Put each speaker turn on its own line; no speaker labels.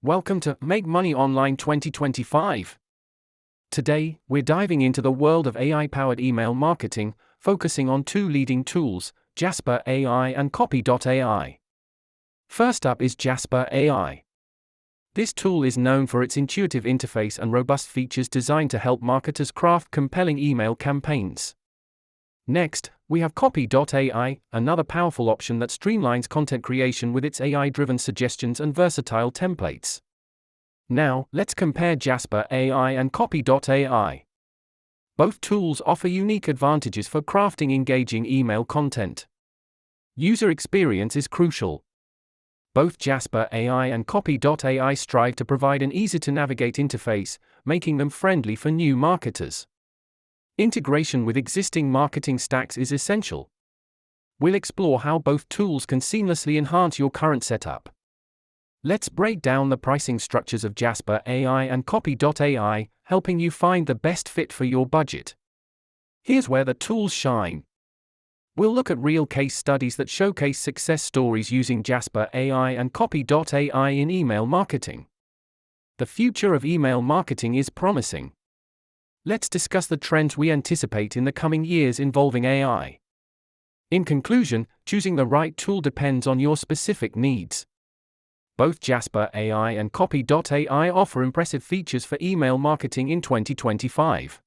Welcome to Make Money Online 2025. Today, we're diving into the world of AI-powered email marketing, focusing on two leading tools, Jasper AI and Copy.ai. First up is Jasper AI. This tool is known for its intuitive interface and robust features designed to help marketers craft compelling email campaigns. Next, we have Copy.ai, another powerful option that streamlines content creation with its AI-driven suggestions and versatile templates. Now, let's compare Jasper AI and Copy.ai. Both tools offer unique advantages for crafting engaging email content. User experience is crucial. Both Jasper AI and Copy.ai strive to provide an easy-to-navigate interface, making them friendly for new marketers. Integration with existing marketing stacks is essential. We'll explore how both tools can seamlessly enhance your current setup. Let's break down the pricing structures of Jasper AI and Copy.ai, helping you find the best fit for your budget. Here's where the tools shine. We'll look at real case studies that showcase success stories using Jasper AI and Copy.ai in email marketing. The future of email marketing is promising. Let's discuss the trends we anticipate in the coming years involving AI. In conclusion, choosing the right tool depends on your specific needs. Both Jasper AI and Copy.ai offer impressive features for email marketing in 2025.